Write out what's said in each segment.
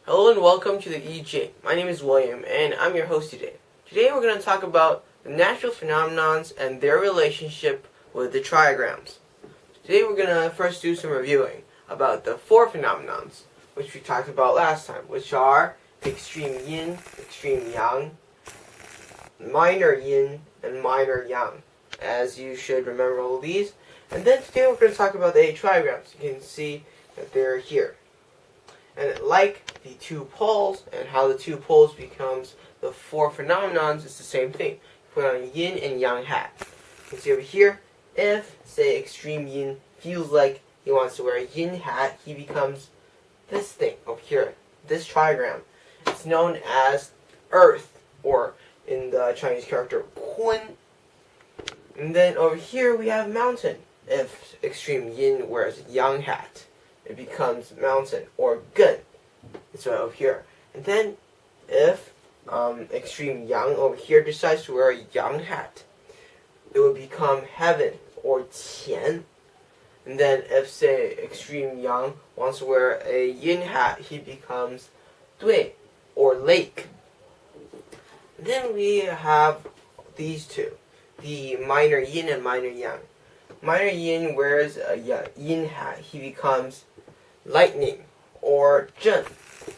Hello and welcome to the EJ. My name is William and I'm your host today. Today we're going to talk about the natural phenomenons and their relationship with the trigrams. Today we're going to first do some reviewing about the four phenomenons, which we talked about last time, which are extreme yin, extreme yang, minor yin, and minor yang, as you should remember all of these. And then today we're going to talk about the 8 trigrams. You can see that they're here. And like the two poles and how the two poles becomes the four phenomenons, it's the same thing. Put on a yin and yang hat. You can see over here, if, say, extreme yin feels like he wants to wear a yin hat, he becomes this thing over here, this trigram. It's known as earth, or in the Chinese character, kun. And then over here we have mountain. If extreme yin wears a yang hat, it becomes mountain, or gun. It's right over here. And then if extreme yang over here decides to wear a yang hat, it would become heaven, or qian. And then if, say, extreme yang wants to wear a yin hat, he becomes dui, or lake. And then we have these two, the minor yin and minor yang. Minor yin wears a yin hat, he becomes lightning, or zhen.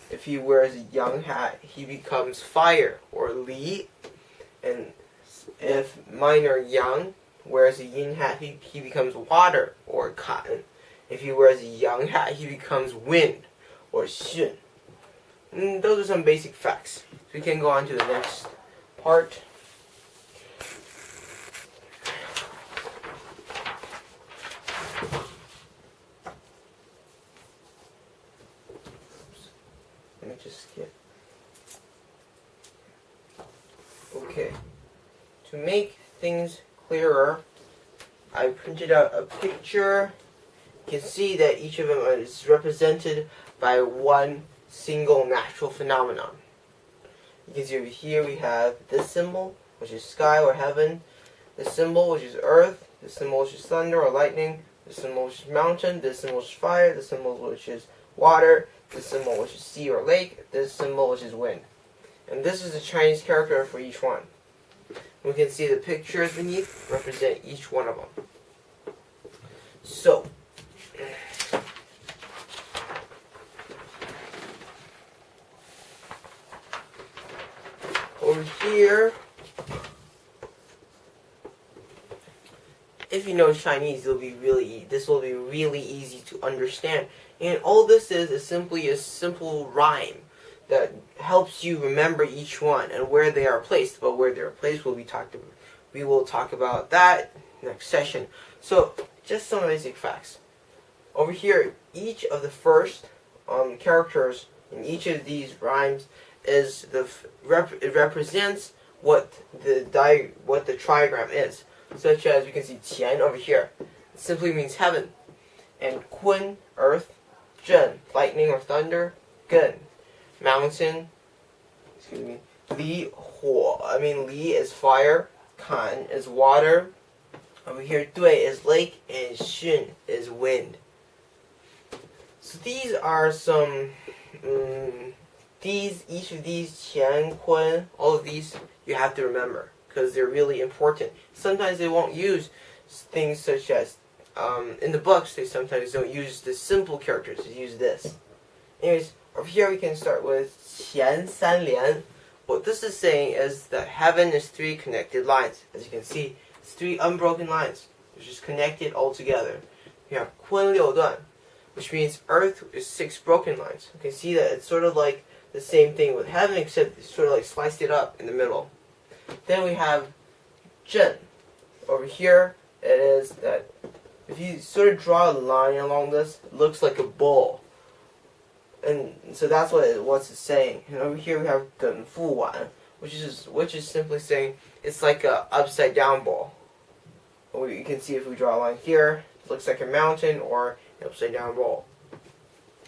If he wears a yang hat, he becomes fire, or li. And if minor yang wears a yin hat, he becomes water, or cotton. If he wears a yang hat, he becomes wind, or xun. And those are some basic facts. So we can go on to the next part. Let me just skip. Okay. To make things clearer, I printed out a picture. You can see that each of them is represented by one single natural phenomenon. You can see over here we have this symbol, which is sky or heaven, this symbol, which is earth, this symbol, which is thunder or lightning, this symbol, which is mountain, this symbol, which is fire, this symbol, which is water, this symbol, which is sea or lake, this symbol, which is wind. And this is the Chinese character for each one. We can see the pictures beneath represent each one of them. So, over here, if you know Chinese, this will be really easy to understand. And all this is simply a simple rhyme that helps you remember each one and where they are placed. But where they are placed we will talk about that next session. So, just some basic facts. Over here, each of the first characters in each of these rhymes is it represents what the trigram is. Such as we can see qian over here. It simply means heaven. And kun, earth, zhen, lightning or thunder, gun, mountain, li, li is fire, kan is water, over here dui is lake, and xun is wind. So these are some, each of these, qian, kun, all of these you have to remember, because they're really important. Sometimes they won't use things such as, in the books, they sometimes don't use the simple characters, they use this. Anyways, over here we can start with qian san lian. What this is saying is that heaven is 3 connected lines. As you can see, it's 3 unbroken lines. They're just connected all together. We have kun liu duan, which means earth is 6 broken lines. You can see that it's sort of like the same thing with heaven, except it's sort of like sliced it up in the middle. Then we have zhen. Over here, it is that if you sort of draw a line along this, it looks like a bull. And so that's what it's saying. And over here we have gen fu wan, which is simply saying it's like a upside down ball. You can see if we draw a line here, it looks like a mountain or an upside down ball.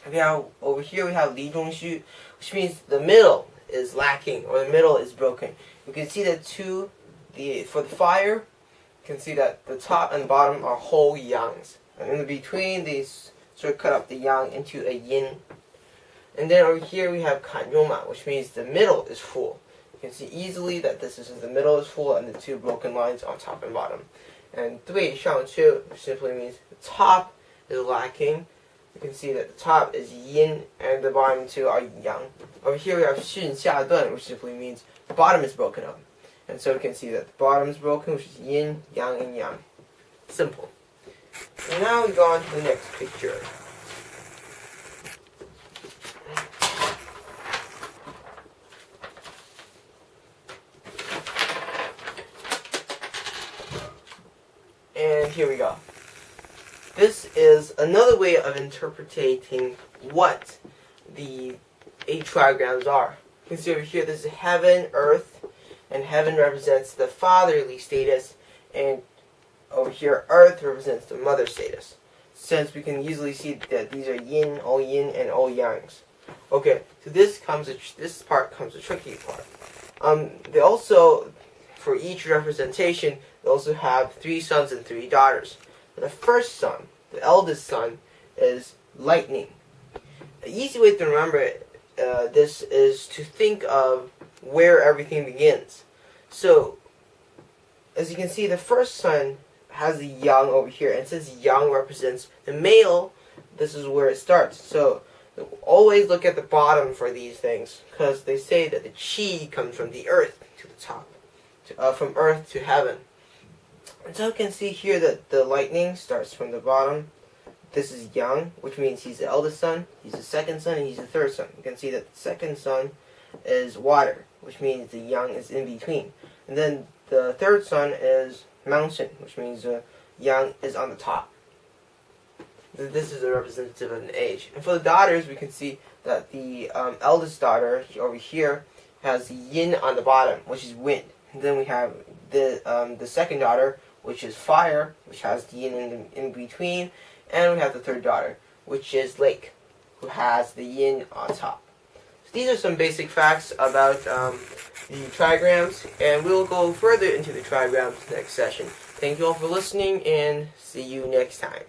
And now over here we have li zhong xu, which means the middle is lacking or the middle is broken. You can see that for the fire, you can see that the top and bottom are whole yangs. And in between, they sort of cut up the yang into a yin. And then over here we have kanyoma, which means the middle is full. You can see easily that this is the middle is full and the two broken lines on top and bottom. And 对上去, which simply means the top is lacking. You can see that the top is yin and the bottom two are yang. Over here we have 上下段, which simply means the bottom is broken up. And so we can see that the bottom is broken, which is yin, yang, and yang. Simple. And now we go on to the next picture. And here we go. This is another way of interpreting what the 8 trigrams are. You can see over here, this is heaven, earth, and heaven represents the fatherly status, and over here, earth represents the mother status. Since we can easily see that these are yin, and all yangs. Okay, so this part comes the tricky part. They also, for each representation, they also have 3 sons and 3 daughters. The first son, the eldest son, is lightning. An easy way to remember this is to think of where everything begins. So, as you can see, the first son has the yang over here, and since yang represents the male, this is where it starts. So, always look at the bottom for these things, because they say that the chi comes from the earth to the top, from earth to heaven. And so you can see here that the lightning starts from the bottom. This is yang, which means he's the eldest son, he's the second son, and he's the third son. You can see that the second son is water, which means the yang is in between. And then the third son is mountain, which means the yang is on the top. This is a representative of an age. And for the daughters, we can see that the eldest daughter over here has the yin on the bottom, which is wind. And then we have the second daughter, which is fire, which has the yin in between. And we have the third daughter, which is lake, who has the yin on top. So these are some basic facts about the trigrams, and we'll go further into the trigrams next session. Thank you all for listening, and see you next time.